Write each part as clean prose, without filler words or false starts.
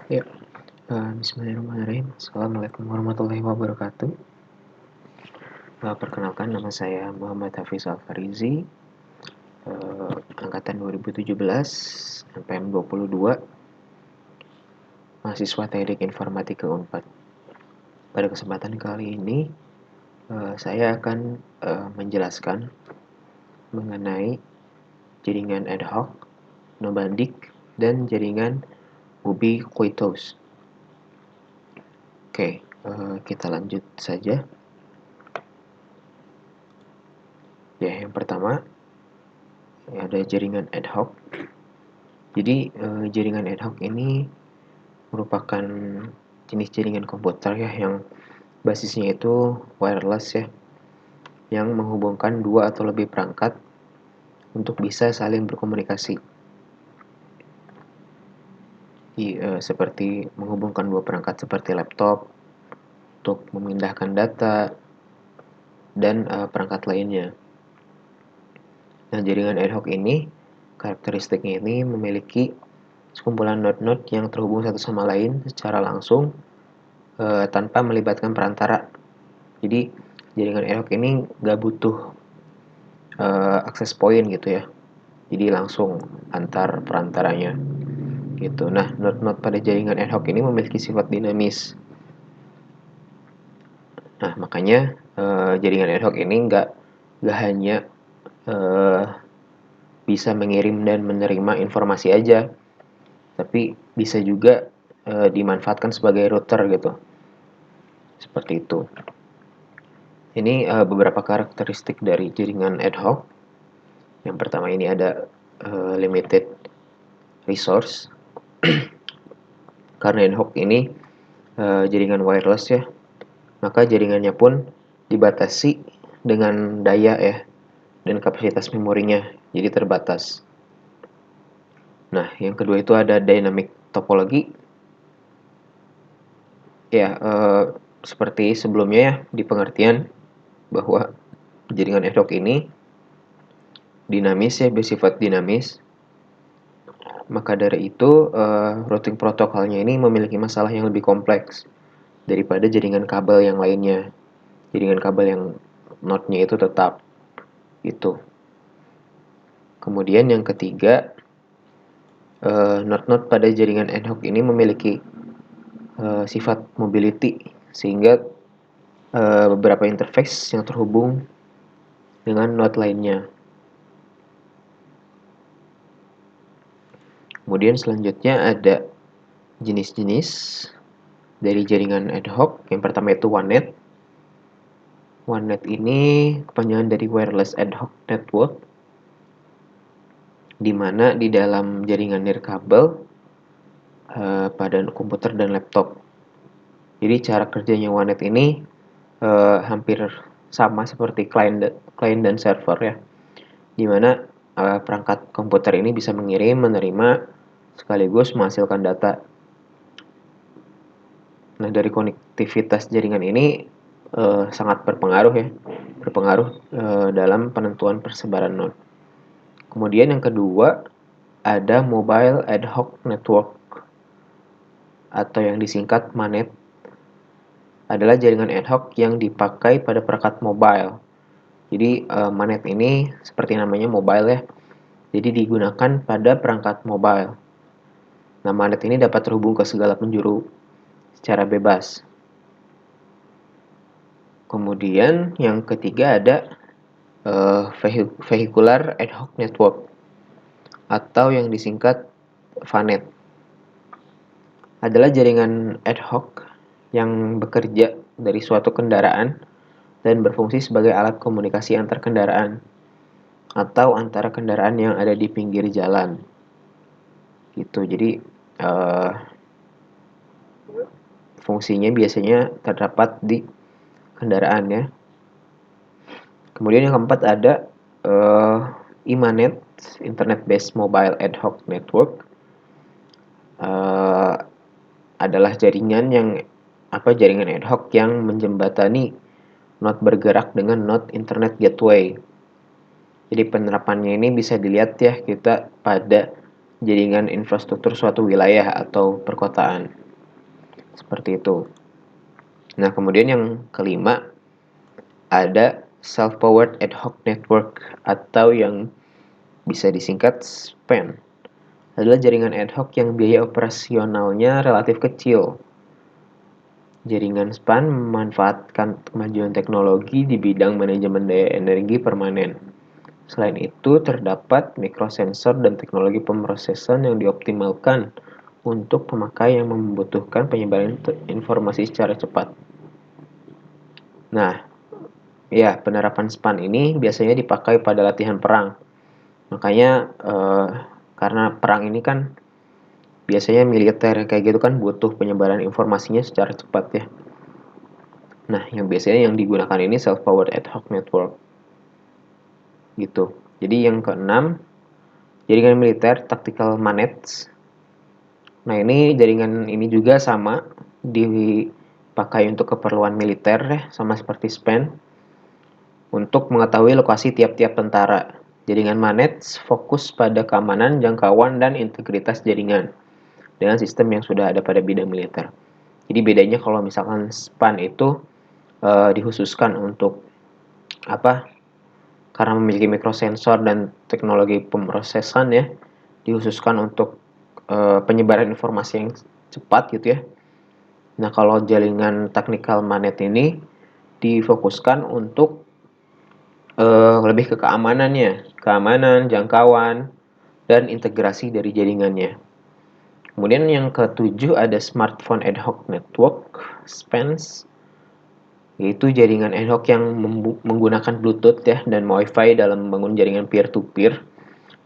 Ya, bismillahirrahmanirrahim. Assalamualaikum warahmatullahi wabarakatuh. Perkenalkan, nama saya Muhammad Hafiz Al-Farizi, angkatan 2017, NPM 22, mahasiswa Teknik Informatika Unpad. Pada kesempatan kali ini, saya akan menjelaskan mengenai jaringan ad hoc, nomadik, dan jaringan ubiquitous. Oke, kita lanjut saja. Ya, yang pertama ada jaringan ad hoc. Jadi jaringan ad hoc ini merupakan jenis jaringan komputer ya yang basisnya itu wireless ya, yang menghubungkan dua atau lebih perangkat untuk bisa saling berkomunikasi. Seperti menghubungkan dua perangkat seperti laptop untuk memindahkan data dan perangkat lainnya. Nah, jaringan ad hoc ini karakteristiknya ini memiliki sekumpulan node-node yang terhubung satu sama lain secara langsung tanpa melibatkan perantara. Jadi jaringan ad hoc ini nggak butuh akses point gitu ya. Jadi langsung antar perantaranya gitu. Nah, node-node pada jaringan ad hoc ini memiliki sifat dinamis. Nah, makanya jaringan ad hoc ini nggak hanya bisa mengirim dan menerima informasi aja, tapi bisa juga dimanfaatkan sebagai router gitu. Seperti itu. Ini beberapa karakteristik dari jaringan ad hoc. Yang pertama ini ada limited resource. Karena ad hoc ini jaringan wireless ya, maka jaringannya pun dibatasi dengan daya ya dan kapasitas memorinya, jadi terbatas. Nah, yang kedua itu ada dynamic topology. Ya, seperti sebelumnya ya, di pengertian bahwa jaringan ad hoc ini dinamis ya, bersifat dinamis. Maka dari itu, routing protokolnya ini memiliki masalah yang lebih kompleks daripada jaringan kabel yang lainnya. Jaringan kabel yang node-nya itu tetap itu. Kemudian yang ketiga, node-node pada jaringan ad hoc ini memiliki sifat mobility, sehingga beberapa interface yang terhubung dengan node lainnya. Kemudian selanjutnya ada jenis-jenis dari jaringan ad hoc. Yang pertama itu OneNet. OneNet ini kepanjangan dari Wireless Ad Hoc Network, di mana di dalam jaringan nirkabel pada komputer dan laptop. Jadi cara kerjanya OneNet ini hampir sama seperti client dan server ya, di mana perangkat komputer ini bisa mengirim, menerima, sekaligus menghasilkan data. Nah, dari konektivitas jaringan ini sangat berpengaruh dalam penentuan persebaran node. Kemudian yang kedua ada Mobile Ad Hoc Network atau yang disingkat MANET, adalah jaringan ad hoc yang dipakai pada perangkat mobile. Jadi MANET ini seperti namanya mobile ya. Jadi digunakan pada perangkat mobile. Nah, MANET ini dapat terhubung ke segala penjuru secara bebas. Kemudian yang ketiga ada Vehicular Ad Hoc Network atau yang disingkat VANET. Adalah jaringan ad hoc yang bekerja dari suatu kendaraan dan berfungsi sebagai alat komunikasi antar kendaraan atau antara kendaraan yang ada di pinggir jalan. Gitu. Jadi fungsinya biasanya terdapat di kendaraan ya. Kemudian yang keempat ada IMANET, Internet Based Mobile Ad Hoc Network. Adalah jaringan ad hoc yang menjembatani node bergerak dengan node Internet Gateway. Jadi penerapannya ini bisa dilihat ya kita pada jaringan infrastruktur suatu wilayah atau perkotaan. Seperti itu. Nah, kemudian yang kelima ada self-powered ad hoc network atau yang bisa disingkat SPAN. Adalah jaringan ad hoc yang biaya operasionalnya relatif kecil. Jaringan SPAN memanfaatkan kemajuan teknologi di bidang manajemen daya energi permanen. Selain itu, terdapat mikrosensor dan teknologi pemrosesan yang dioptimalkan untuk pemakai yang membutuhkan penyebaran informasi secara cepat. Nah, ya, penerapan SPAN ini biasanya dipakai pada latihan perang. Makanya karena perang ini kan biasanya militer kayak gitu kan butuh penyebaran informasinya secara cepat ya. Nah, yang biasanya yang digunakan ini self-powered ad hoc network. Gitu. Jadi yang keenam, jaringan militer tactical manets. Nah, ini jaringan ini juga sama dipakai untuk keperluan militer ya, sama seperti SPAN. Untuk mengetahui lokasi tiap-tiap tentara. Jaringan manets fokus pada keamanan, jangkauan, dan integritas jaringan dengan sistem yang sudah ada pada bidang militer. Jadi bedanya kalau misalkan SPAN itu dikhususkan untuk apa? Karena memiliki mikrosensor dan teknologi pemrosesan ya, dikhususkan untuk penyebaran informasi yang cepat gitu ya. Nah, kalau jaringan tactical manet ini difokuskan untuk lebih ke keamanan, jangkauan, dan integrasi dari jaringannya. Kemudian yang ketujuh ada smartphone ad hoc network, SPANS, yaitu jaringan ad hoc yang menggunakan Bluetooth ya dan Wi-Fi dalam membangun jaringan peer-to-peer.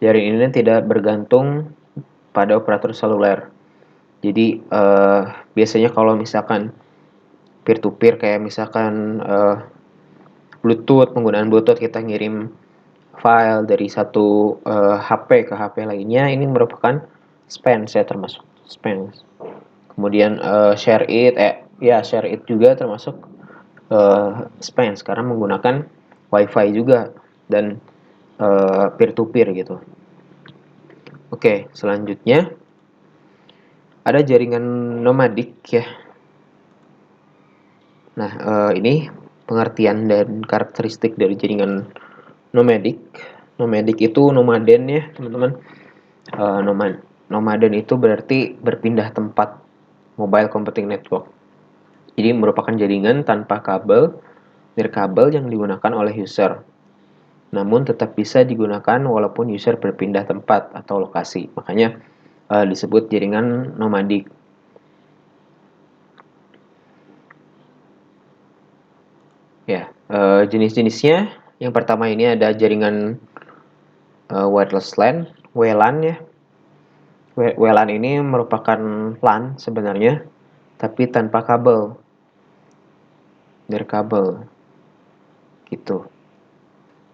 Jaringan ini tidak bergantung pada operator seluler. Jadi biasanya kalau misalkan peer-to-peer kayak misalkan penggunaan Bluetooth kita ngirim file dari satu HP ke HP lainnya, ini merupakan SPANS ya, termasuk SPANS. Kemudian share it juga termasuk SPANS karena menggunakan Wi-Fi juga dan peer-to-peer gitu. Oke, selanjutnya ada jaringan nomadik ya. Nah, ini pengertian dan karakteristik dari jaringan nomadik. Nomadik itu nomaden ya, teman-teman. Nomaden itu berarti berpindah tempat, mobile computing network. Jadi merupakan jaringan tanpa kabel, nirkabel yang digunakan oleh user. Namun tetap bisa digunakan walaupun user berpindah tempat atau lokasi. Makanya disebut jaringan nomadik. Ya, jenis-jenisnya yang pertama ini ada jaringan wireless LAN, WLAN ya. WLAN ini merupakan LAN sebenarnya, tapi tanpa kabel, nirkabel, gitu.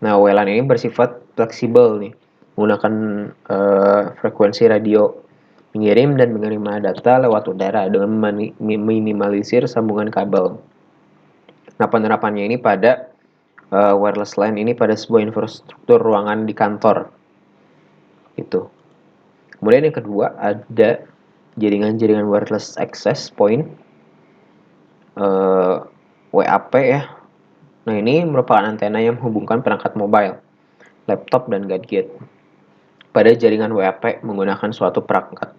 Nah, WLAN ini bersifat fleksibel nih, menggunakan frekuensi radio, mengirim dan menerima data lewat udara dengan minimalisir sambungan kabel. Nah, penerapannya ini pada wireless LAN ini pada sebuah infrastruktur ruangan di kantor. Itu. Kemudian yang kedua ada jaringan-jaringan wireless access point, WAP ya. Nah, ini merupakan antena yang menghubungkan perangkat mobile, laptop, dan gadget pada jaringan WAP menggunakan suatu perangkat.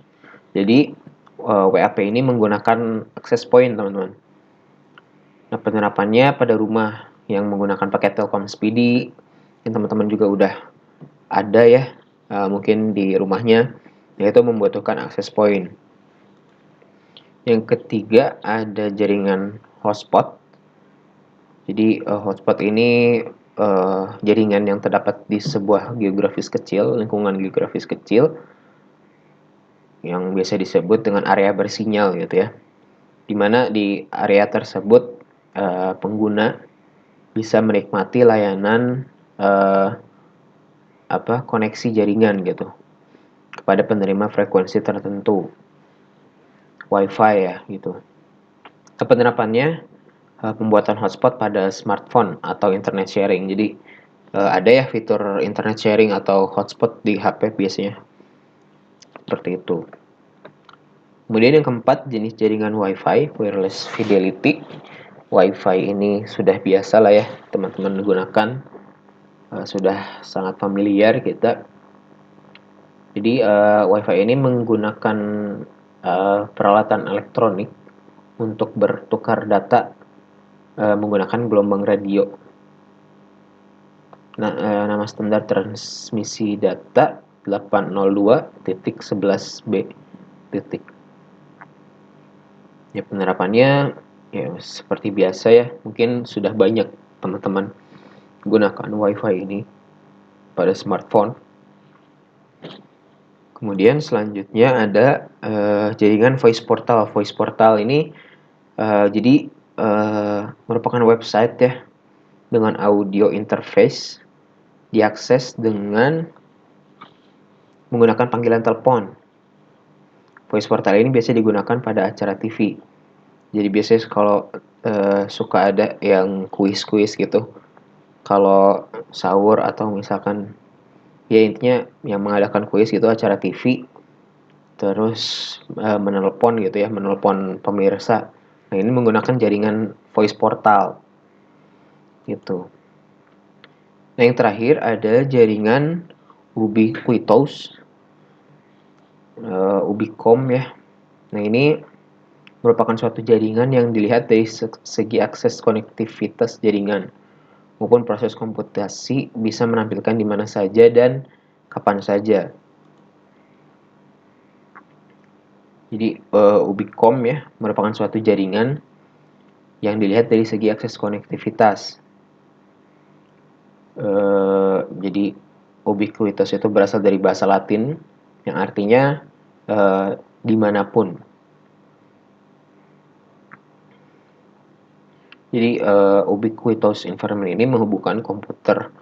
Jadi WAP ini menggunakan access point, teman-teman. Nah, penerapannya pada rumah yang menggunakan paket Telkom Speedy, yang teman-teman juga udah ada ya, mungkin di rumahnya, yaitu membutuhkan access point. Yang ketiga ada jaringan hotspot. Jadi hotspot ini jaringan yang terdapat di sebuah geografis kecil, lingkungan geografis kecil, yang biasa disebut dengan area bersinyal gitu ya. Dimana di area tersebut pengguna bisa menikmati layanan koneksi jaringan gitu kepada penerima frekuensi tertentu, Wi-Fi ya gitu. Penerapannya pembuatan hotspot pada smartphone atau internet sharing. Jadi ada ya fitur internet sharing atau hotspot di HP biasanya. seperti itu. Kemudian yang keempat, jenis jaringan Wi-Fi, wireless fidelity. Wi-Fi ini sudah biasa lah ya teman-teman gunakan, sudah sangat familiar kita. Jadi Wi-Fi ini menggunakan peralatan elektronik untuk bertukar data menggunakan gelombang radio. Nah, nama standar transmisi data 802.11b. Ya, penerapannya ya seperti biasa ya, mungkin sudah banyak teman-teman gunakan Wi-Fi ini pada smartphone. Kemudian selanjutnya ada jaringan voice portal. Voice portal ini jadi merupakan website ya dengan audio interface, diakses dengan menggunakan panggilan telepon. Voice portal ini biasa digunakan pada acara TV. Jadi biasanya kalau suka ada yang kuis-kuis gitu, kalau sahur atau misalkan ya intinya yang mengadakan kuis gitu acara TV, terus menelpon gitu ya, menelpon pemirsa. Nah, ini menggunakan jaringan voice portal gitu. Nah, yang terakhir ada jaringan ubiquitous, Ubicom ya. Nah, ini merupakan suatu jaringan yang dilihat dari segi akses konektivitas jaringan maupun proses komputasi bisa menampilkan di mana saja dan kapan saja. Jadi Ubicom ya merupakan suatu jaringan yang dilihat dari segi akses konektivitas. Jadi ubiquitous itu berasal dari bahasa Latin yang artinya dimanapun. Jadi ubiquitous environment ini menghubungkan komputer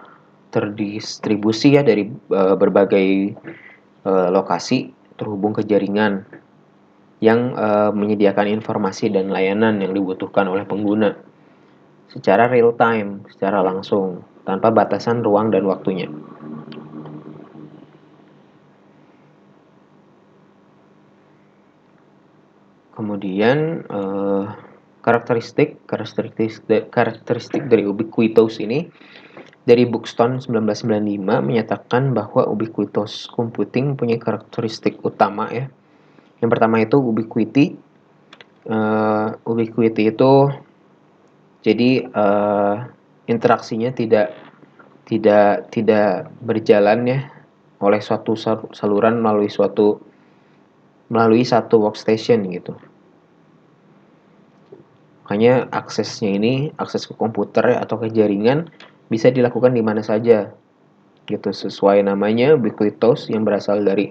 terdistribusi ya dari berbagai lokasi terhubung ke jaringan yang menyediakan informasi dan layanan yang dibutuhkan oleh pengguna secara real time, secara langsung, tanpa batasan ruang dan waktunya. Kemudian karakteristik dari ubiquitous ini dari Buxton 1995 menyatakan bahwa ubiquitous computing punya karakteristik utama ya. Yang pertama itu ubiquity. Ubiquity itu jadi interaksinya tidak berjalan ya oleh suatu saluran melalui satu workstation gitu. Makanya akses ke komputer atau ke jaringan bisa dilakukan di mana saja gitu, sesuai namanya ubiquitous yang berasal dari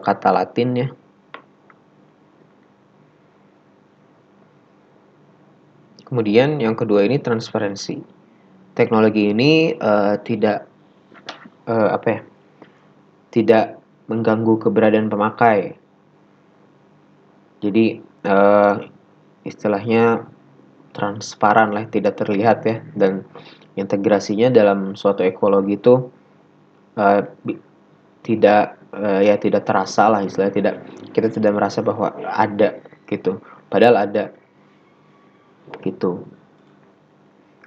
kata Latin ya. Kemudian yang kedua ini transparansi. Teknologi ini tidak mengganggu keberadaan pemakai. Jadi istilahnya transparan lah, tidak terlihat ya, dan integrasinya dalam suatu ekologi itu tidak terasa lah, istilahnya kita tidak merasa bahwa ada gitu, padahal ada gitu.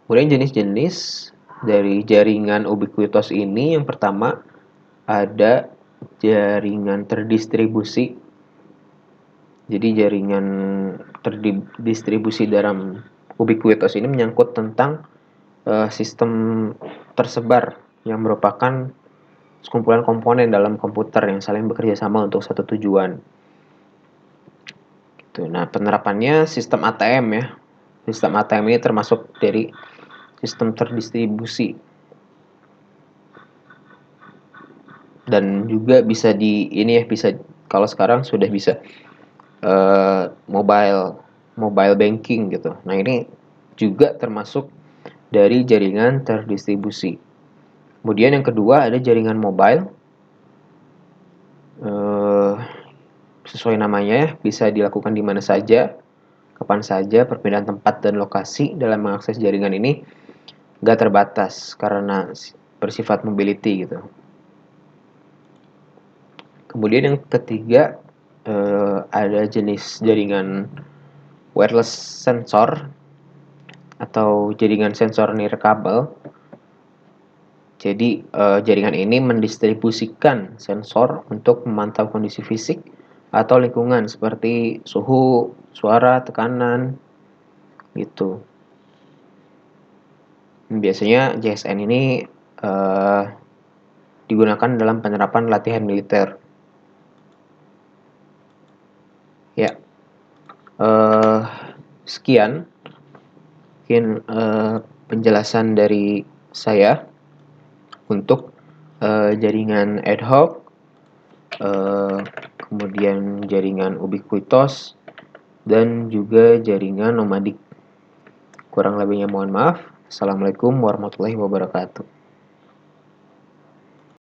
Kemudian jenis-jenis dari jaringan ubiquitous ini, yang pertama ada jaringan terdistribusi. Jadi jaringan terdistribusi dalam ubiquitous ini menyangkut tentang sistem tersebar yang merupakan sekumpulan komponen dalam komputer yang saling bekerja sama untuk satu tujuan. Gitu. Nah, penerapannya sistem ATM ya. Sistem ATM ini termasuk dari sistem terdistribusi. Dan juga bisa kalau sekarang sudah bisa mobile banking gitu. Nah, ini juga termasuk dari jaringan terdistribusi. Kemudian yang kedua ada jaringan mobile. Sesuai namanya ya, bisa dilakukan di mana saja, kapan saja. Perpindahan tempat dan lokasi dalam mengakses jaringan ini nggak terbatas karena bersifat mobility gitu. Kemudian yang ketiga, ada jenis jaringan wireless sensor atau jaringan sensor nirkabel. Jadi, jaringan ini mendistribusikan sensor untuk memantau kondisi fisik atau lingkungan seperti suhu, suara, tekanan, gitu. Biasanya JSN ini, digunakan dalam penerapan latihan militer. Ya, sekian mungkin, penjelasan dari saya untuk, jaringan ad hoc, kemudian jaringan ubiquitous, dan juga jaringan nomadik. Kurang lebihnya mohon maaf. Assalamualaikum warahmatullahi wabarakatuh.